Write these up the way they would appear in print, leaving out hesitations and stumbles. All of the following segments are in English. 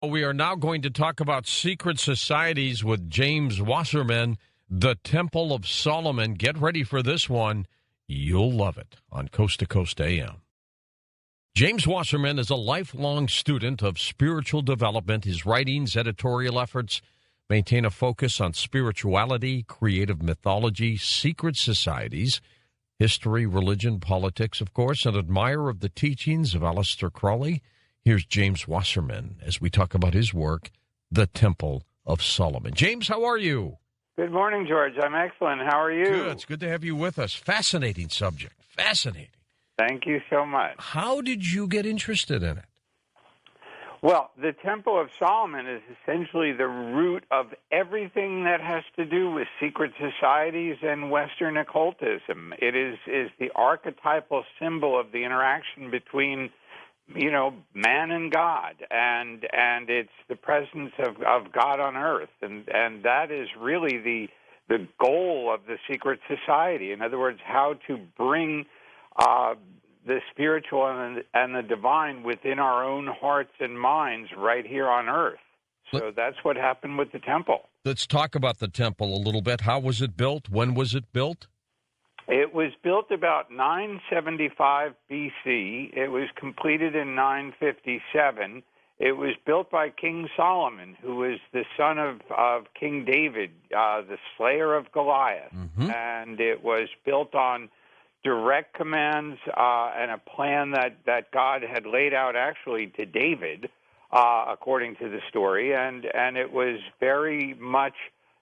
We are now going to talk about secret societies with James Wasserman, the Temple of Solomon. Get ready for this one. You'll love it on Coast to Coast AM. James Wasserman is a lifelong student of spiritual development. His writings, editorial efforts maintain a focus on spirituality, creative mythology, secret societies, history, religion, politics, of course, an admirer of the teachings of Aleister Crowley. Here's James Wasserman as we talk about his work, The Temple of Solomon. James, how are you? Good morning, George. I'm excellent. How are you? Good. It's good to have you with us. Fascinating subject. Fascinating. Thank you so much. How did you get interested in it? Well, the Temple of Solomon is essentially the root of everything that has to do with secret societies and Western occultism. It is the archetypal symbol of the interaction between man and God, and it's the presence of God on earth, and that is really the goal of the secret society. In other words, how to bring the spiritual and the divine within our own hearts and minds right here on earth. So that's what happened with the temple. Let's talk about the temple a little bit. How was it built? When was it built? It was built about 975 B.C. It was completed in 957. It was built by King Solomon, who is the son of King David, the slayer of Goliath. Mm-hmm. And it was built on direct commands and a plan that God had laid out actually to David, according to the story. And it was very much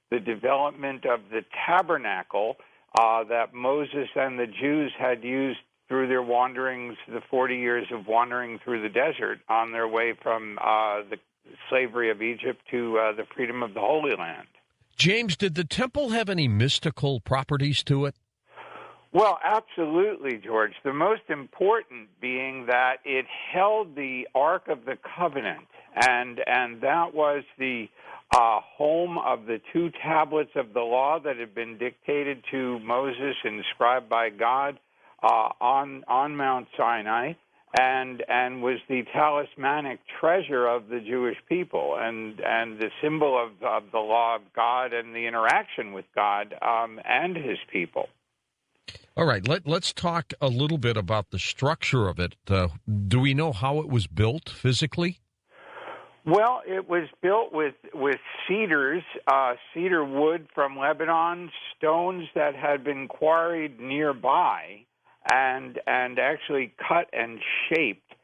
the development of the tabernacle that Moses and the Jews had used through their wanderings, the 40 years of wandering through the desert on their way from the slavery of Egypt to the freedom of the Holy Land. James, did the temple have any mystical properties to it? Well, absolutely, George. The most important being that it held the Ark of the Covenant, and that was the home of the two tablets of the law that had been dictated to Moses, inscribed by God on Mount Sinai, and was the talismanic treasure of the Jewish people, and the symbol of the law of God and the interaction with God and his people. All right, let's talk a little bit about the structure of it. Do we know how it was built physically? Well, it was built with cedars, cedar wood from Lebanon, stones that had been quarried nearby, and actually cut and shaped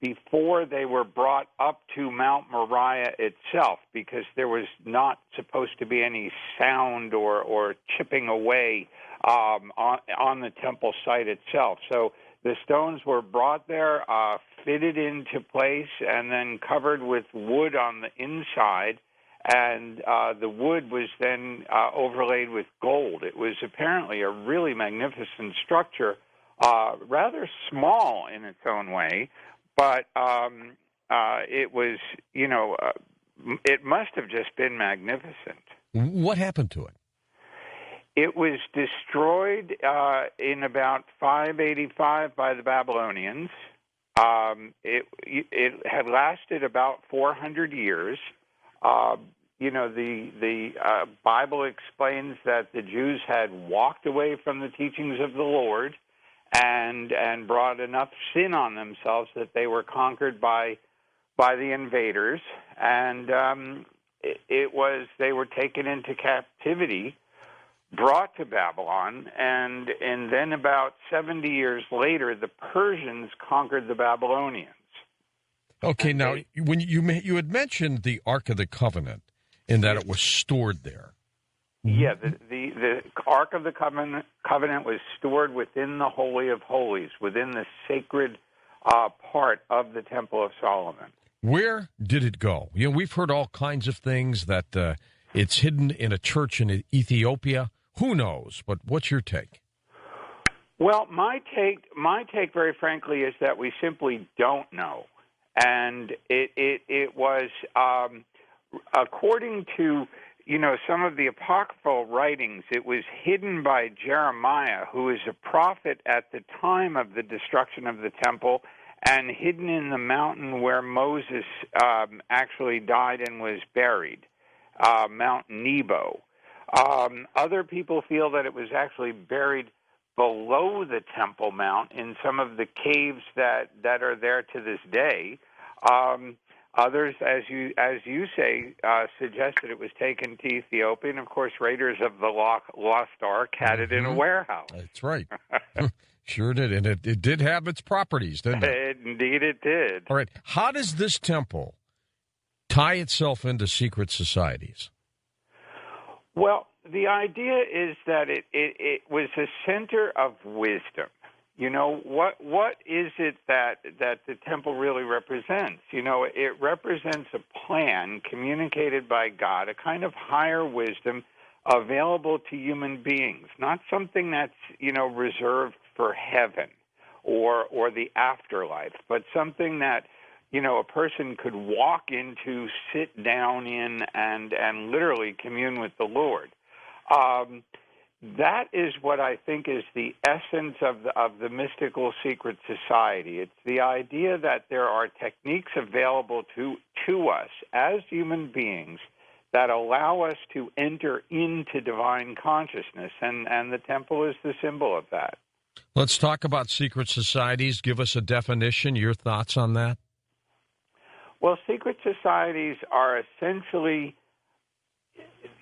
before they were brought up to Mount Moriah itself, because there was not supposed to be any sound or chipping away on the temple site itself. So the stones were brought there, fitted into place, and then covered with wood on the inside, and the wood was then overlaid with gold. It was apparently a really magnificent structure, rather small in its own way, but it was, it must have just been magnificent. What happened to it? It was destroyed in about 585 by the Babylonians. It had lasted about 400 years. The Bible explains that the Jews had walked away from the teachings of the Lord and brought enough sin on themselves that they were conquered by the invaders, and they were taken into captivity, brought to Babylon, and then about 70 years later, the Persians conquered the Babylonians. Okay, now, when you had mentioned the Ark of the Covenant, in that it was stored there. Yeah, the Ark of the Covenant was stored within the Holy of Holies, within the sacred part of the Temple of Solomon. Where did it go? We've heard all kinds of things, that it's hidden in a church in Ethiopia. Who knows? But what's your take? Well, my take, very frankly, is that we simply don't know, and it was according to some of the apocryphal writings. It was hidden by Jeremiah, who is a prophet at the time of the destruction of the temple, and hidden in the mountain where Moses actually died and was buried, Mount Nebo. Other people feel that it was actually buried below the Temple Mount in some of the caves that are there to this day. Others, as you say, suggest that it was taken to Ethiopia. And, of course, Raiders of the Lost Ark had it in a warehouse. That's right. Sure did. And it did have its properties, didn't it? Indeed it did. All right. How does this temple tie itself into secret societies? Well, the idea is that it was a center of wisdom. You know, what is it that the temple really represents? You know, it represents a plan communicated by God, a kind of higher wisdom available to human beings, not something that's, you know, reserved for heaven or the afterlife, but something that, you know, a person could walk into, sit down in, and literally commune with the Lord. That is what I think is the essence of the mystical secret society. It's the idea that there are techniques available to us as human beings that allow us to enter into divine consciousness, and the temple is the symbol of that. Let's talk about secret societies. Give us a definition, your thoughts on that. Well, secret societies are essentially,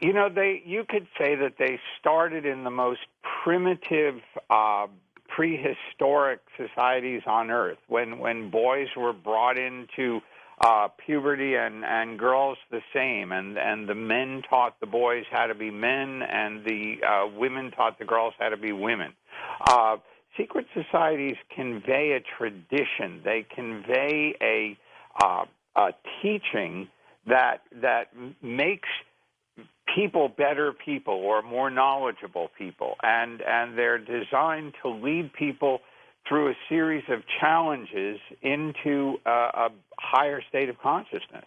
you know, you could say that they started in the most primitive, prehistoric societies on Earth, when boys were brought into puberty and girls the same, and the men taught the boys how to be men, and the women taught the girls how to be women. Secret societies convey a tradition. They convey a teaching that makes people better people or more knowledgeable people, and they're designed to lead people through a series of challenges into a higher state of consciousness.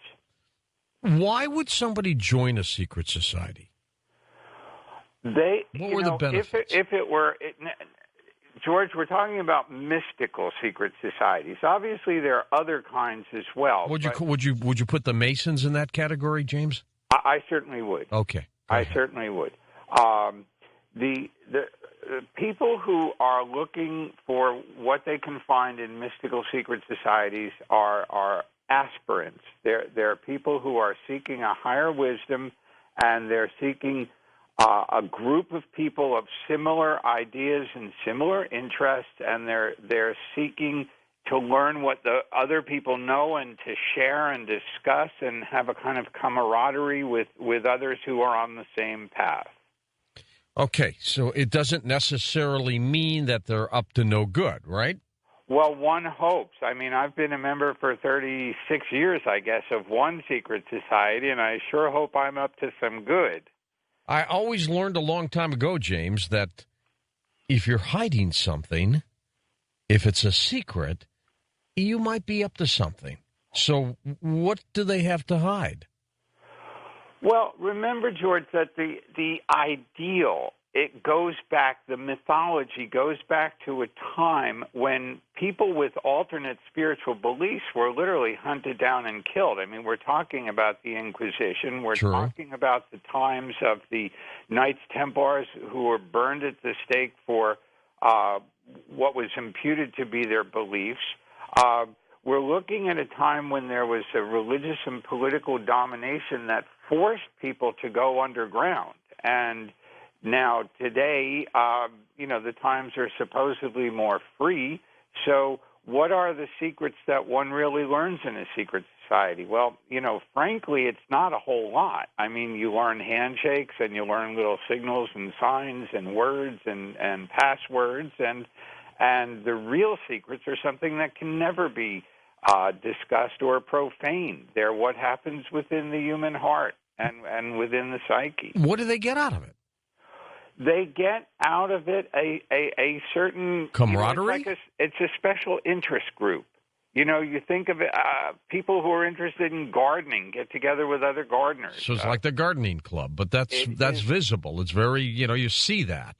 Why would somebody join a secret society? What were the benefits? If it were... George, we're talking about mystical secret societies. Obviously, there are other kinds as well. Would you put the Masons in that category, James? I certainly would. Okay. I certainly would. The people who are looking for what they can find in mystical secret societies are aspirants. They're people who are seeking a higher wisdom, and they're seeking a group of people of similar ideas and similar interests, and they're seeking to learn what the other people know and to share and discuss and have a kind of camaraderie with others who are on the same path. Okay, so it doesn't necessarily mean that they're up to no good, right? Well, one hopes. I mean, I've been a member for 36 years, I guess, of one secret society, and I sure hope I'm up to some good. I always learned a long time ago, James, that if you're hiding something, if it's a secret, you might be up to something. So what do they have to hide? Well, remember, George, that the ideal, it goes back, the mythology goes back to a time when people with alternate spiritual beliefs were literally hunted down and killed. I mean, we're talking about the Inquisition. We're True. talking about the times of the Knights Templars who were burned at the stake for what was imputed to be their beliefs. We're looking at a time when there was a religious and political domination that forced people to go underground. And now today, the times are supposedly more free. So what are the secrets that one really learns in a secret society? Well, frankly, it's not a whole lot. I mean, you learn handshakes and you learn little signals and signs and words and passwords. And the real secrets are something that can never be discussed or profaned. They're what happens within the human heart and within the psyche. What do they get out of it? They get out of it a certain... camaraderie? It's a special interest group. You think of it, people who are interested in gardening get together with other gardeners. So it's like the gardening club, but that's visible. It's very, you see that.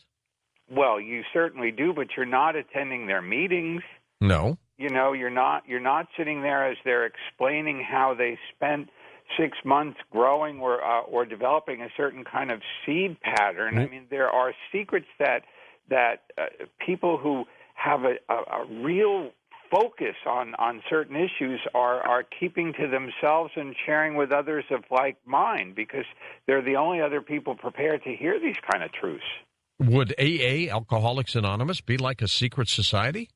Well, you certainly do, but you're not attending their meetings. No. You know, you're not sitting there as they're explaining how they spent 6 months growing or developing a certain kind of seed pattern. Mm-hmm. I mean, there are secrets that people who have a real focus on certain issues are keeping to themselves and sharing with others of like mind, because they're the only other people prepared to hear these kind of truths. Would AA, Alcoholics Anonymous, be like a secret society?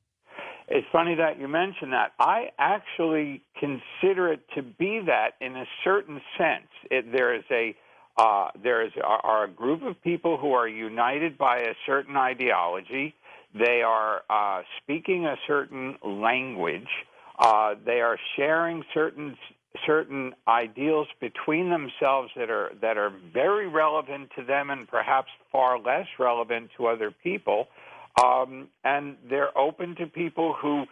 It's funny that you mention that. I actually consider it to be that in a certain sense. There is a group of people who are united by a certain ideology. They are speaking a certain language. They are sharing certain ideals between themselves that are very relevant to them and perhaps far less relevant to other people. And they're open to people who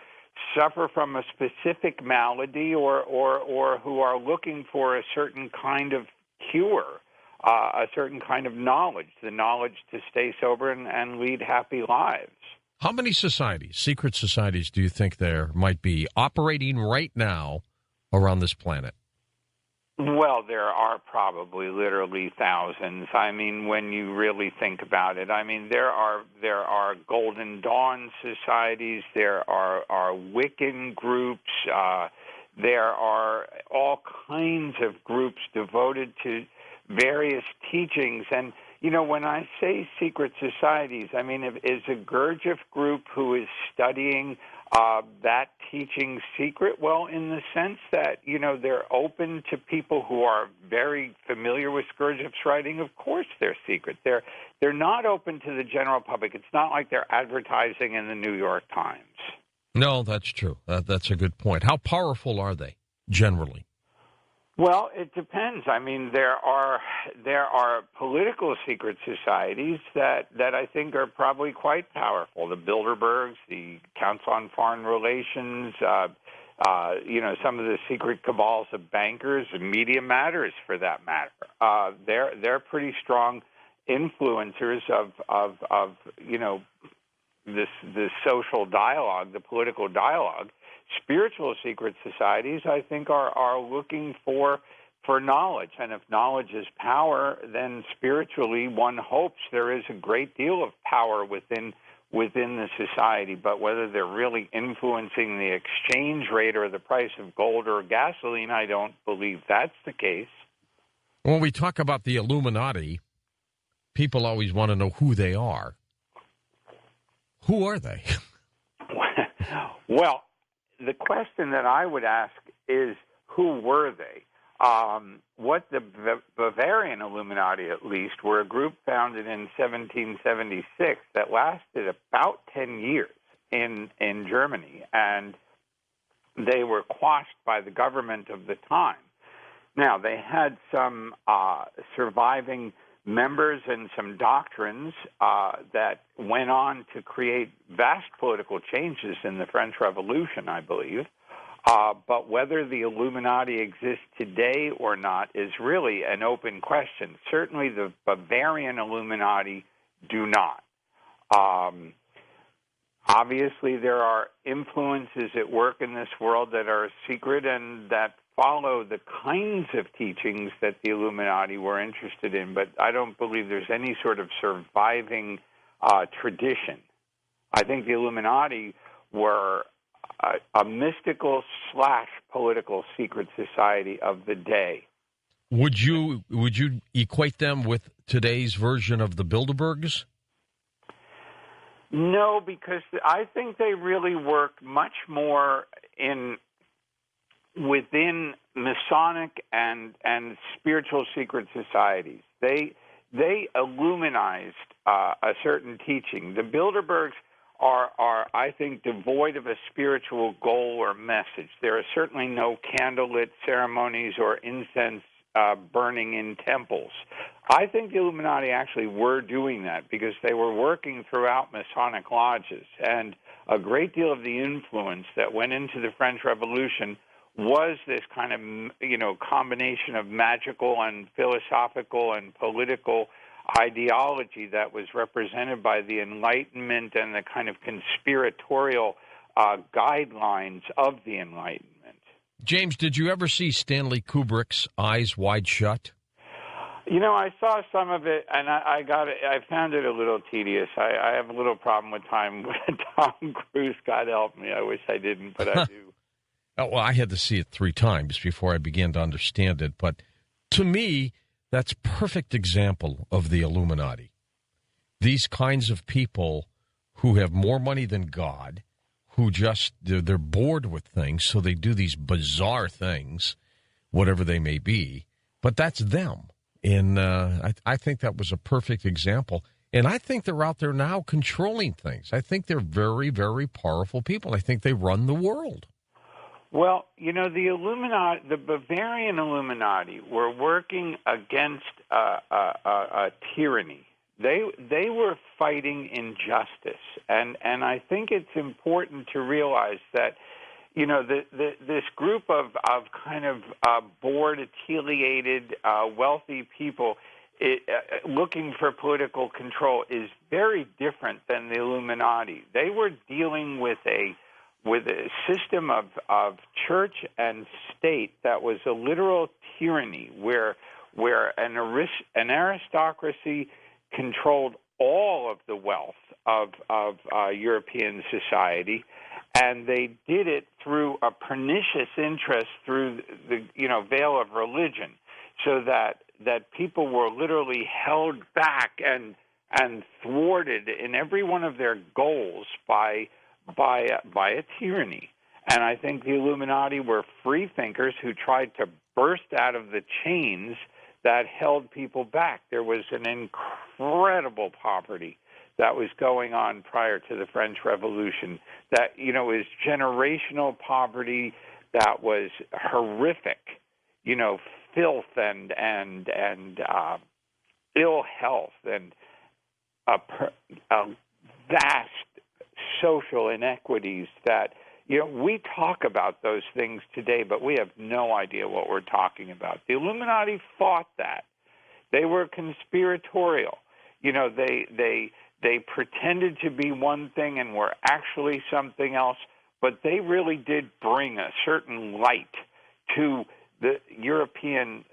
suffer from a specific malady or who are looking for a certain kind of cure, a certain kind of knowledge, the knowledge to stay sober and lead happy lives. How many societies, secret societies, do you think there might be operating right now around this planet? Well, there are probably literally thousands. I mean, when you really think about it, I mean, there are Golden Dawn societies, there are Wiccan groups, there are all kinds of groups devoted to various teachings. And, you know, when I say secret societies, I mean, is a Gurdjieff group who is studying that teaching secret? Well, in the sense that, you know, they're open to people who are very familiar with Gurdjieff's writing. Of course they're secret. They're not open to the general public. It's not like they're advertising in the New York Times. No, that's true. That's a good point. How powerful are they, generally? Well, it depends. I mean, there are political secret societies that I think are probably quite powerful. The Bilderbergs, the Council on Foreign Relations, you know, some of the secret cabals of bankers, and Media Matters, for that matter. They're pretty strong influencers of you know, this social dialogue, the political dialogue. Spiritual secret societies, I think, are looking for knowledge. And if knowledge is power, then spiritually one hopes there is a great deal of power within the society. But whether they're really influencing the exchange rate or the price of gold or gasoline, I don't believe that's the case. When we talk about the Illuminati, people always want to know who they are. Who are they? Well, the question that I would ask is, who were they? What the Bavarian Illuminati, at least, were a group founded in 1776 that lasted about 10 years in Germany, and they were quashed by the government of the time. Now, they had some surviving members and some doctrines that went on to create vast political changes in the French Revolution, I believe. But whether the Illuminati exists today or not is really an open question. Certainly the Bavarian Illuminati do not. Obviously, there are influences at work in this world that are secret and that follow the kinds of teachings that the Illuminati were interested in, but I don't believe there's any sort of surviving tradition. I think the Illuminati were a mystical / political secret society of the day. Would you equate them with today's version of the Bilderbergs? No, because I think they really work much more within Masonic and spiritual secret societies. They illuminized a certain teaching. The Bilderbergs are, I think, devoid of a spiritual goal or message. There are certainly no candlelit ceremonies or incense burning in temples. I think the Illuminati actually were doing that because they were working throughout Masonic lodges, and a great deal of the influence that went into the French Revolution was this kind of, you know, combination of magical and philosophical and political ideology that was represented by the Enlightenment and the kind of conspiratorial guidelines of the Enlightenment. James, did you ever see Stanley Kubrick's Eyes Wide Shut? You know, I saw some of it, and I found it a little tedious. I have a little problem with Tom Cruise. God help me. I wish I didn't, but I do. Oh, well, I had to see it 3 times before I began to understand it. But to me, that's a perfect example of the Illuminati. These kinds of people who have more money than God, who just, they're bored with things, so they do these bizarre things, whatever they may be. But that's them. And I think that was a perfect example. And I think they're out there now controlling things. I think they're very, very powerful people. I think they run the world. Well, you know, the Illuminati, the Bavarian Illuminati, were working against a tyranny. They were fighting injustice, and I think it's important to realize that, you know, this group of kind of bored, affiliated, wealthy people looking for political control is very different than the Illuminati. They were dealing with a system of church and state that was a literal tyranny, where an aristocracy controlled all of the wealth of European society, and they did it through a pernicious interest through the veil of religion, so that people were literally held back and thwarted in every one of their goals by a tyranny. And I think the Illuminati were free thinkers who tried to burst out of the chains that held people back. There was an incredible poverty that was going on prior to the French Revolution that, is generational poverty that was horrific, filth and ill health and a vast social inequities that, we talk about those things today, but we have no idea what we're talking about. The Illuminati fought that. They were conspiratorial. They pretended to be one thing and were actually something else, but they really did bring a certain light to the European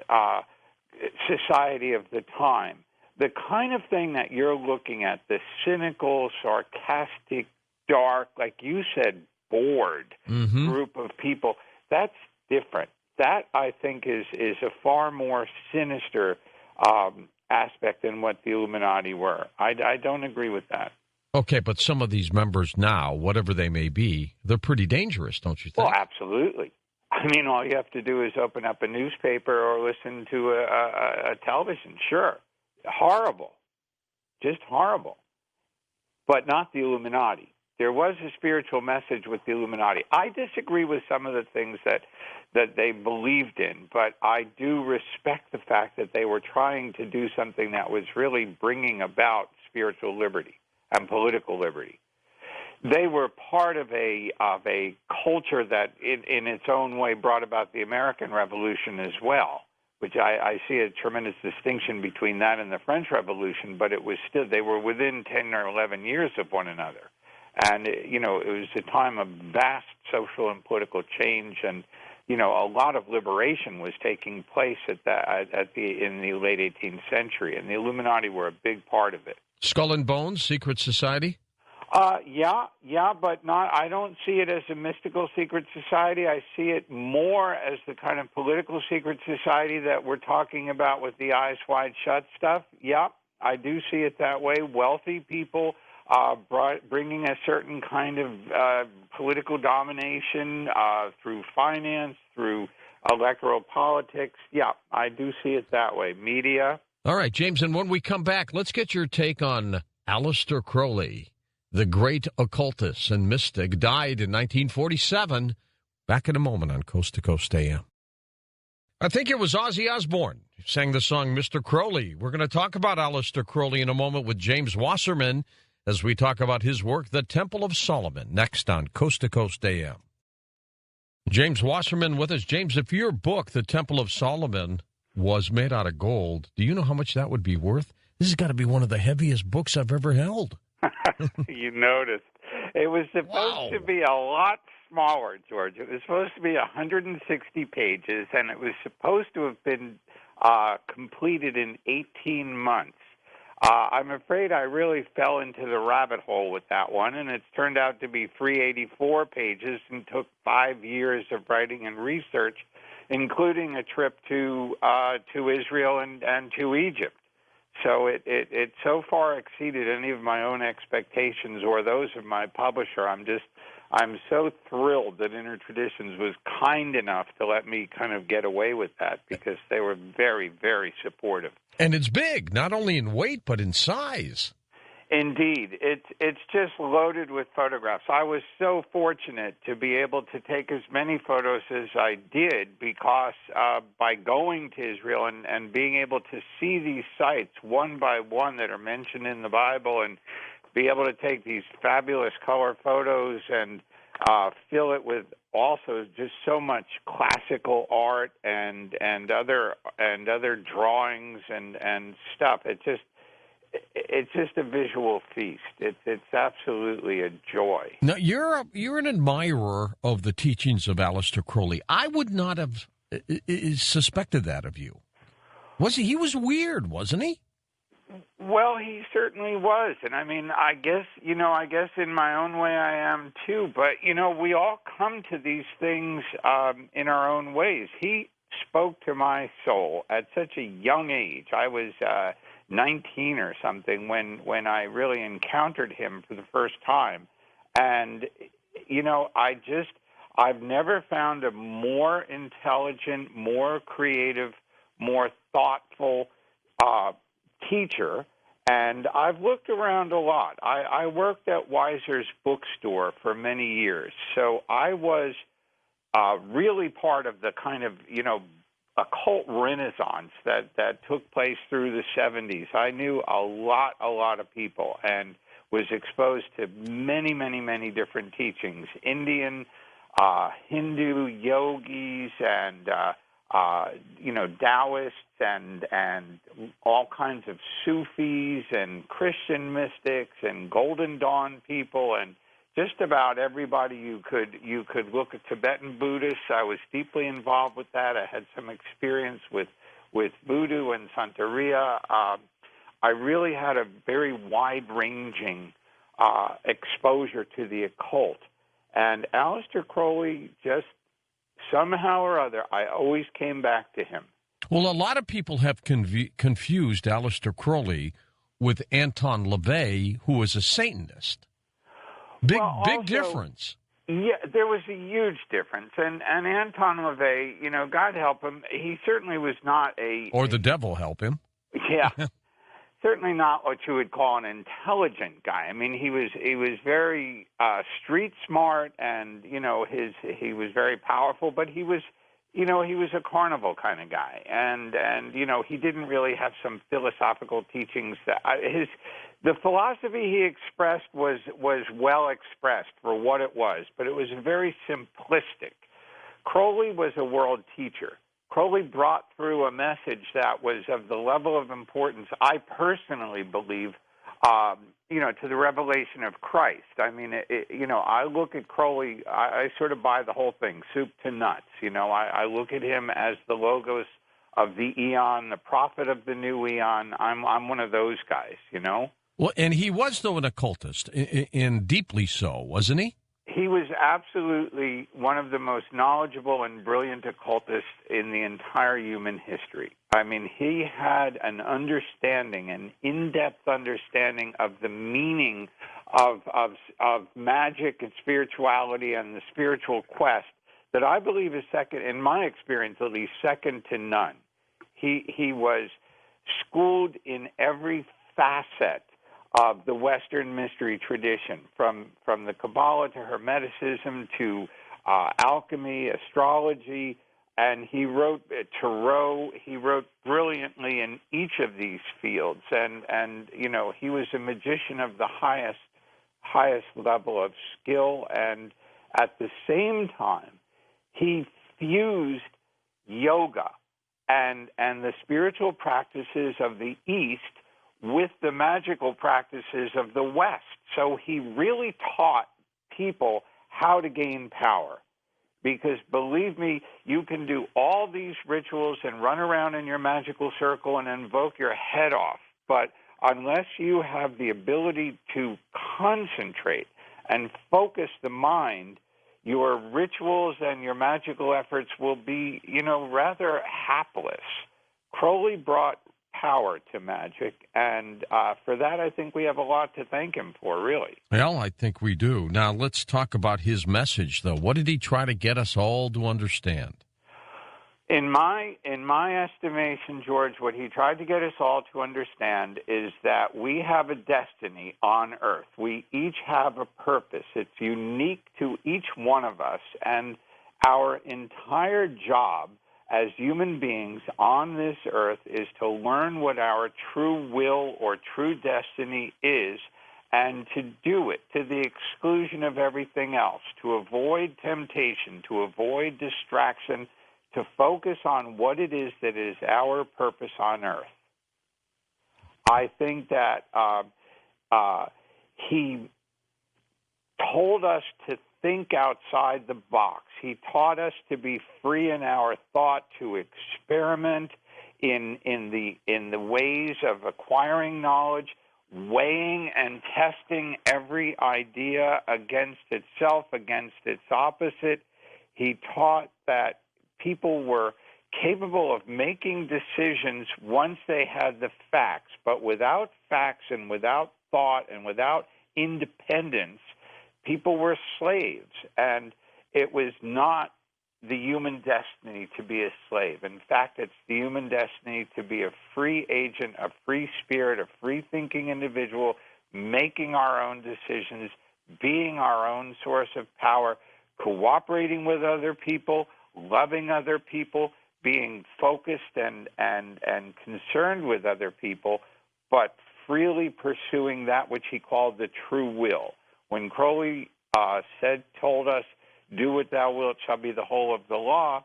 society of the time. The kind of thing that you're looking at, the cynical, sarcastic, dark, like you said, bored group of people, that's different. That, I think, is a far more sinister aspect than what the Illuminati were. I don't agree with that. Okay, but some of these members now, whatever they may be, they're pretty dangerous, don't you think? Well, absolutely. I mean, all you have to do is open up a newspaper or listen to a television. Sure. Horrible. Just horrible. But not the Illuminati. There was a spiritual message with the Illuminati. I disagree with some of the things that they believed in, but I do respect the fact that they were trying to do something that was really bringing about spiritual liberty and political liberty. They were part of a culture that, in its own way, brought about the American Revolution as well, which I see a tremendous distinction between that and the French Revolution, but it was still, they were within 10 or 11 years of one another. And, it was a time of vast social and political change, and, a lot of liberation was taking place in the late 18th century, and the Illuminati were a big part of it. Skull and Bones, secret society? Yeah, but not. I don't see it as a mystical secret society. I see it more as the kind of political secret society that we're talking about with the Eyes Wide Shut stuff. Yeah, I do see it that way. Wealthy people bringing a certain kind of political domination through finance, through electoral politics. Yeah, I do see it that way. Media. All right, James, and when we come back, let's get your take on Aleister Crowley, the great occultist and mystic, died in 1947. Back in a moment on Coast to Coast AM. I think it was Ozzy Osbourne who sang the song Mr. Crowley. We're going to talk about Aleister Crowley in a moment with James Wasserman as we talk about his work, The Temple of Solomon, next on Coast to Coast AM. James Wasserman with us. James, if your book, The Temple of Solomon, was made out of gold, do you know how much that would be worth? This has got to be one of the heaviest books I've ever held. You noticed. It was supposed to be a lot smaller, George. It was supposed to be 160 pages, and it was supposed to have been completed in 18 months. I'm afraid I really fell into the rabbit hole with that one, and it's turned out to be 384 pages and took 5 years of writing and research, including a trip to Israel and to Egypt. So it so far exceeded any of my own expectations or those of my publisher. I'm so thrilled that Intertraditions was kind enough to let me kind of get away with that, because they were very, very supportive. And it's big, not only in weight, but in size. Indeed. It's just loaded with photographs. I was so fortunate to be able to take as many photos as I did, because by going to Israel and being able to see these sites one by one that are mentioned in the Bible, and be able to take these fabulous color photos and fill it with also just so much classical art and other drawings and stuff. It's just a visual feast. It's absolutely a joy. Now, you're an admirer of the teachings of Aleister Crowley. I would not have suspected that of you. He was weird, wasn't he? Well, he certainly was. And I mean, I guess in my own way I am too. But, we all come to these things in our own ways. He spoke to my soul at such a young age. I was 19 or something when I really encountered him for the first time. And, I've never found a more intelligent, more creative, more thoughtful teacher. And I've looked around a lot. I worked at Weiser's bookstore for many years. So I was really part of the kind of, occult renaissance that took place through the 70s. I knew a lot of people and was exposed to many, many, many different teachings, Indian, Hindu yogis, and Taoists, and all kinds of Sufis and Christian mystics and Golden Dawn people, and just about everybody you could look at. Tibetan Buddhists. I was deeply involved with that. I had some experience with Voodoo and Santeria. I really had a very wide-ranging exposure to the occult. And Aleister Crowley, just somehow or other, I always came back to him. Well, a lot of people have confused Aleister Crowley with Anton LaVey, who was a Satanist. Big difference. Yeah, there was a huge difference. And Anton LaVey, God help him, he certainly was not Or the devil help him. Yeah. Certainly not what you would call an intelligent guy. I mean, he was very street smart, and he was very powerful, but he was a carnival kind of guy, and he didn't really have some philosophical teachings that the philosophy he expressed was well expressed for what it was, but it was very simplistic. Crowley was a world teacher. Crowley brought through a message that was of the level of importance, I personally believe, to the revelation of Christ. I mean, I look at Crowley, I sort of buy the whole thing, soup to nuts. I look at him as the logos of the eon, the prophet of the new eon. I'm one of those guys, Well, and he was, though, an occultist, and deeply so, wasn't he? He was absolutely one of the most knowledgeable and brilliant occultists in the entire human history. I mean, he had an understanding, an in-depth understanding of the meaning of magic and spirituality and the spiritual quest that I believe is second, in my experience at least, second to none. He was schooled in every facet of the Western mystery tradition, from the Kabbalah to Hermeticism to alchemy, astrology, and he wrote tarot. He wrote brilliantly in each of these fields, and he was a magician of the highest level of skill, and at the same time, he fused yoga and the spiritual practices of the East with the magical practices of the West. So he really taught people how to gain power. Because believe me, you can do all these rituals and run around in your magical circle and invoke your head off. But unless you have the ability to concentrate and focus the mind, your rituals and your magical efforts will be, rather hapless. Crowley brought power to magic, and for that, I think we have a lot to thank him for, really. Well, I think we do. Now, let's talk about his message, though. What did he try to get us all to understand? In my estimation, George, what he tried to get us all to understand is that we have a destiny on Earth. We each have a purpose. It's unique to each one of us, and our entire job as human beings on this earth is to learn what our true will or true destiny is and to do it to the exclusion of everything else, to avoid temptation, to avoid distraction, to focus on what it is that is our purpose on earth. I think that he told us to think outside the box. He taught us to be free in our thought, to experiment in the ways of acquiring knowledge, weighing and testing every idea against itself, against its opposite. He taught that people were capable of making decisions once they had the facts, but without facts and without thought and without independence, people were slaves, and it was not the human destiny to be a slave. In fact, it's the human destiny to be a free agent, a free spirit, a free-thinking individual, making our own decisions, being our own source of power, cooperating with other people, loving other people, being focused and concerned with other people, but freely pursuing that which he called the true will. When Crowley told us, "Do what thou wilt shall be the whole of the law,"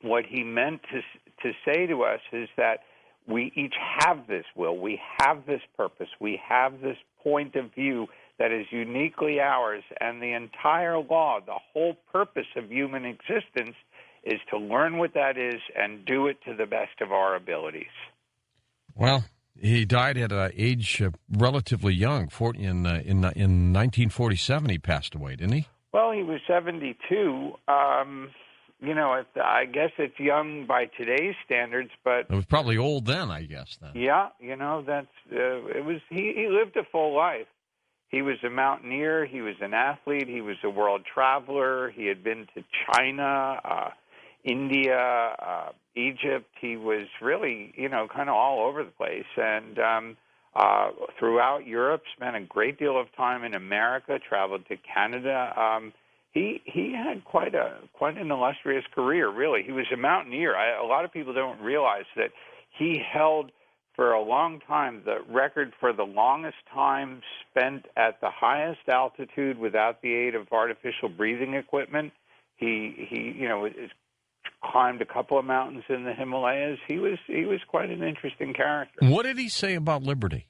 what he meant to say to us is that we each have this will, we have this purpose, we have this point of view that is uniquely ours, and the entire law, the whole purpose of human existence, is to learn what that is and do it to the best of our abilities. Well, he died at an age relatively young. In 1947, he passed away, didn't he? Well, he was 72. I guess it's young by today's standards, but it was probably old then, I guess. Then, yeah, that's it was. He lived a full life. He was a mountaineer. He was an athlete. He was a world traveler. He had been to China, India, Egypt. He was really, kind of all over the place, and throughout Europe. Spent a great deal of time in America. Traveled to Canada. He had quite an illustrious career. Really, he was a mountaineer. A lot of people don't realize that he held for a long time the record for the longest time spent at the highest altitude without the aid of artificial breathing equipment. He climbed a couple of mountains in the Himalayas. He was quite an interesting character. What did he say about liberty?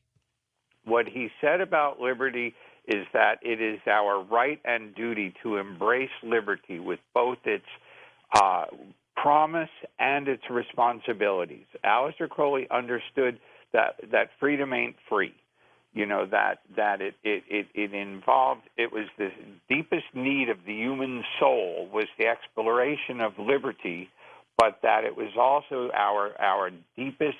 What he said about liberty is that it is our right and duty to embrace liberty with both its promise and its responsibilities. Aleister Crowley understood that freedom ain't free. That it involved, it was the deepest need of the human soul was the exploration of liberty, but that it was also our deepest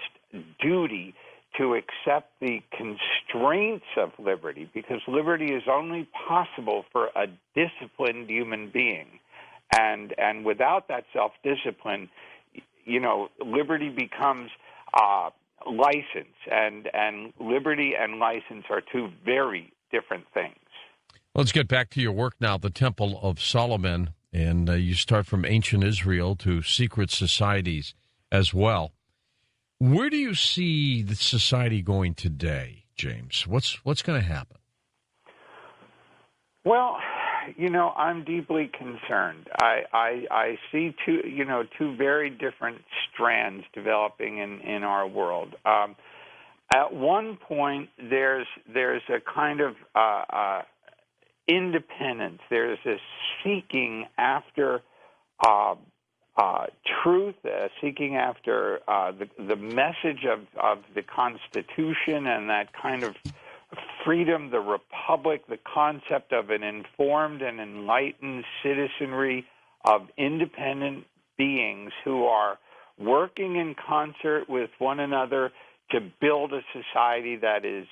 duty to accept the constraints of liberty, because liberty is only possible for a disciplined human being. And without that self-discipline, liberty becomes license, and liberty and license are two very different things. Let's get back to your work now, the Temple of Solomon, and you start from ancient Israel to secret societies as well. Where do you see the society going today, James? What's going to happen? Well, I'm deeply concerned. I see two very different strands developing in our world. At one point, there's a kind of independence. There's a seeking after truth, seeking after the message of the Constitution and that kind of freedom, the republic, the concept of an informed and enlightened citizenry of independent beings who are working in concert with one another to build a society that is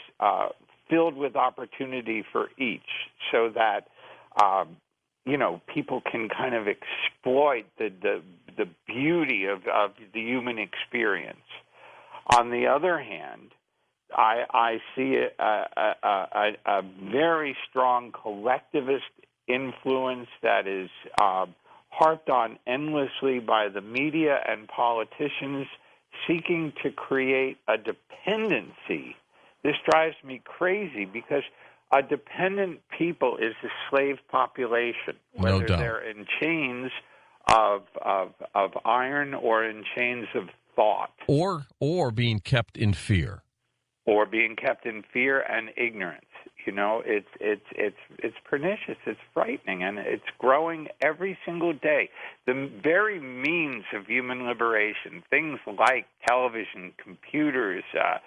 filled with opportunity for each, so that people can kind of exploit the beauty of the human experience. On the other hand, I see a very strong collectivist influence that is harped on endlessly by the media and politicians, seeking to create a dependency. This drives me crazy because a dependent people is a slave population, whether they're in chains of iron or in chains of thought, or being kept in fear, or being kept in fear and ignorance. It's pernicious, it's frightening, and it's growing every single day. The very means of human liberation, things like television, computers, the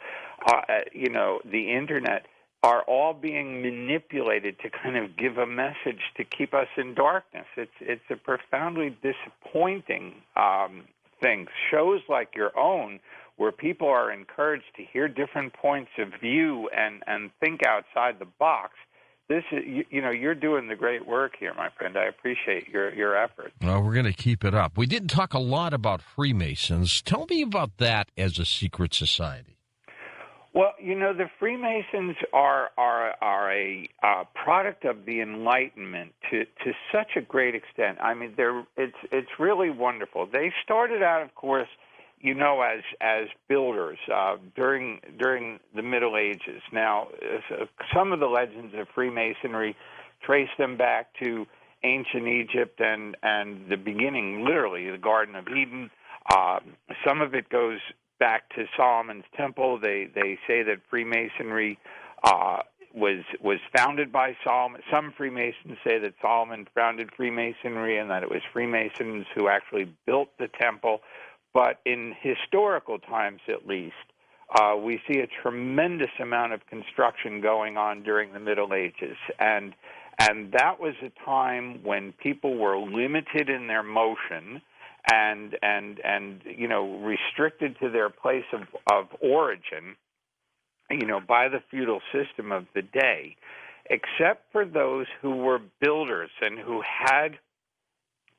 internet, are all being manipulated to kind of give a message to keep us in darkness. It's a profoundly disappointing thing. Shows like your own, where people are encouraged to hear different points of view and think outside the box. This is, you're doing the great work here, my friend. I appreciate your effort. Well, we're going to keep it up. We didn't talk a lot about Freemasons. Tell me about that as a secret society. Well, the Freemasons are a product of the Enlightenment to such a great extent. I mean, it's really wonderful. They started out, of course, as builders during the Middle Ages. Now, some of the legends of Freemasonry trace them back to ancient Egypt and the beginning, literally, the Garden of Eden. Some of it goes back to Solomon's Temple. They say that Freemasonry was founded by Solomon. Some Freemasons say that Solomon founded Freemasonry and that it was Freemasons who actually built the temple. But in historical times, at least, we see a tremendous amount of construction going on during the Middle Ages. And that was a time when people were limited in their motion and restricted to their place of origin, by the feudal system of the day, except for those who were builders and who had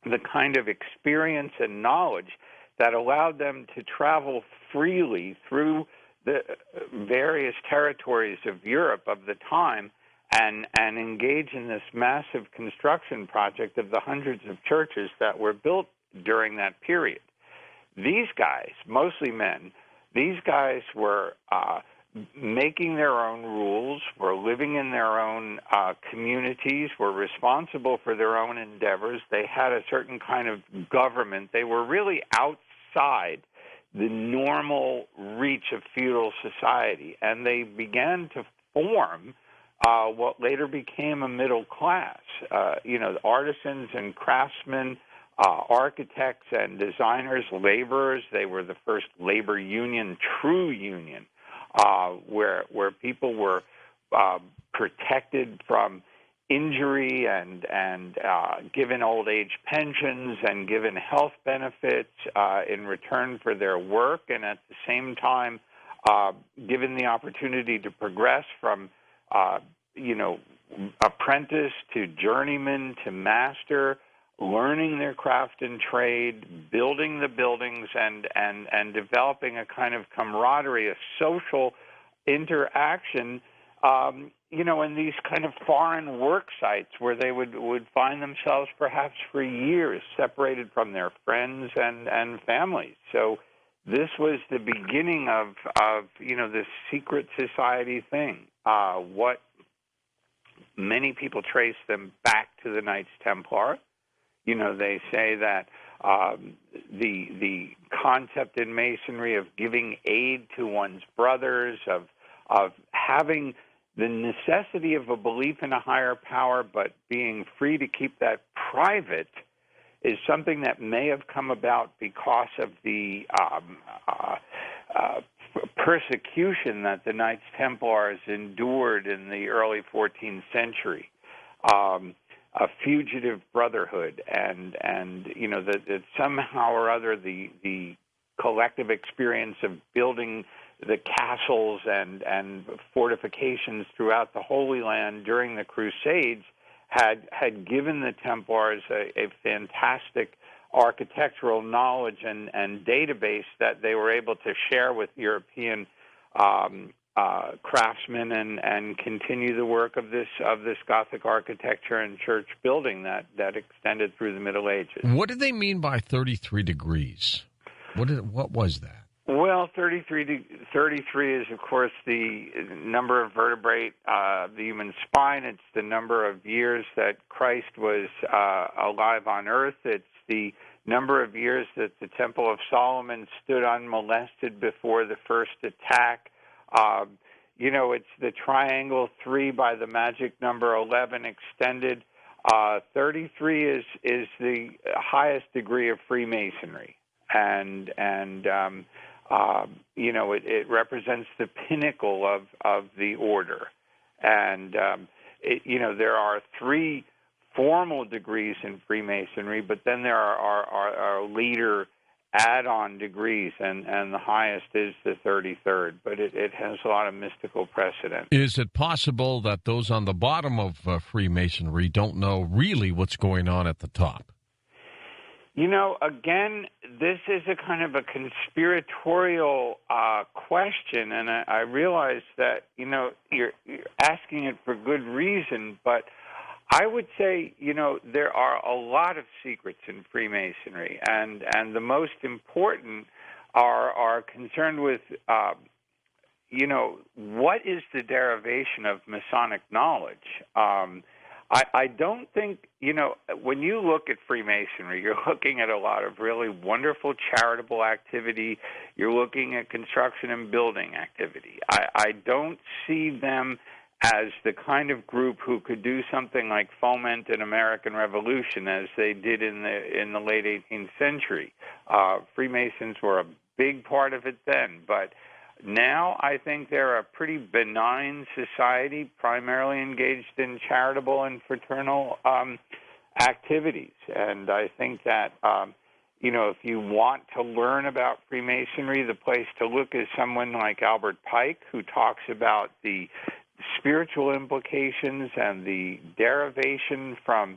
the kind of experience and knowledge that allowed them to travel freely through the various territories of Europe of the time and engage in this massive construction project of the hundreds of churches that were built during that period. These guys, mostly men, these guys were making their own rules, were living in their own communities, were responsible for their own endeavors. They had a certain kind of government. They were really outside the normal reach of feudal society, and they began to form what later became a middle class. Artisans and craftsmen, architects and designers, laborers. They were the first labor union, true union, where people were protected from injury and given old age pensions and given health benefits in return for their work, and at the same time given the opportunity to progress from apprentice to journeyman to master, learning their craft and trade, building the buildings, and developing a kind of camaraderie, a social interaction, in these kind of foreign work sites where they would find themselves perhaps for years separated from their friends and families. So this was the beginning of this secret society thing. What many people trace them back to the Knights Templar. They say that the concept in Masonry of giving aid to one's brothers, of having the necessity of a belief in a higher power, but being free to keep that private, is something that may have come about because of the persecution that the Knights Templars endured in the early 14th century. A fugitive brotherhood, and that somehow or other the collective experience of building the castles and fortifications throughout the Holy Land during the Crusades had given the Templars a fantastic architectural knowledge and database that they were able to share with European craftsmen and continue the work of this Gothic architecture and church building that extended through the Middle Ages. What did they mean by 33 degrees? What was that? Well, 33 is, of course, the number of vertebrae of the human spine. It's the number of years that Christ was alive on earth. It's the number of years that the Temple of Solomon stood unmolested before the first attack. It's the triangle 3 by the magic number 11 extended. 33 is the highest degree of Freemasonry, and it represents the pinnacle of the order. And there are 3 formal degrees in Freemasonry, but then there are leader add-on degrees, and the highest is the 33rd, but it has a lot of mystical precedent. Is it possible that those on the bottom of Freemasonry don't know really what's going on at the top? Again, this is a kind of a conspiratorial question, and I realize that, you're asking it for good reason, but I would say, there are a lot of secrets in Freemasonry, and the most important are concerned with, what is the derivation of Masonic knowledge? I don't think, when you look at Freemasonry, you're looking at a lot of really wonderful charitable activity. You're looking at construction and building activity. I don't see them as the kind of group who could do something like foment an American Revolution as they did in the late 18th century. Freemasons were a big part of it then, but now I think they're a pretty benign society, primarily engaged in charitable and fraternal activities. And I think that, if you want to learn about Freemasonry, the place to look is someone like Albert Pike, who talks about the spiritual implications and the derivation from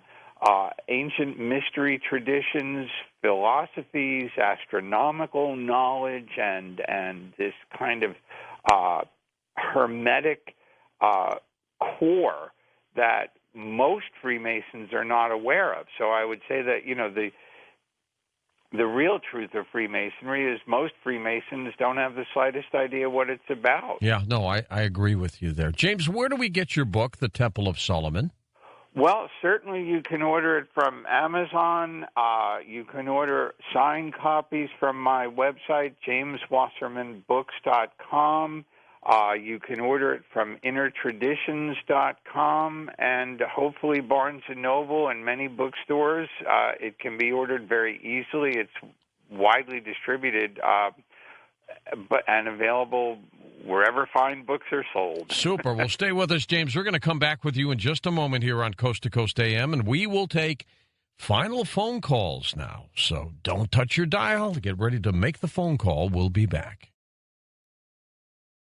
ancient mystery traditions, philosophies, astronomical knowledge, and this kind of hermetic core that most Freemasons are not aware of. So I would say that, the real truth of Freemasonry is most Freemasons don't have the slightest idea what it's about. Yeah, no, I agree with you there. James, where do we get your book, The Temple of Solomon? Well, certainly you can order it from Amazon. You can order signed copies from my website, jameswassermanbooks.com. You can order it from innertraditions.com and hopefully Barnes & Noble and many bookstores. It can be ordered very easily. It's widely distributed and available wherever fine books are sold. Super. Well, stay with us, James. We're going to come back with you in just a moment here on Coast to Coast AM, and we will take final phone calls now. So don't touch your dial. Get ready to make the phone call. We'll be back.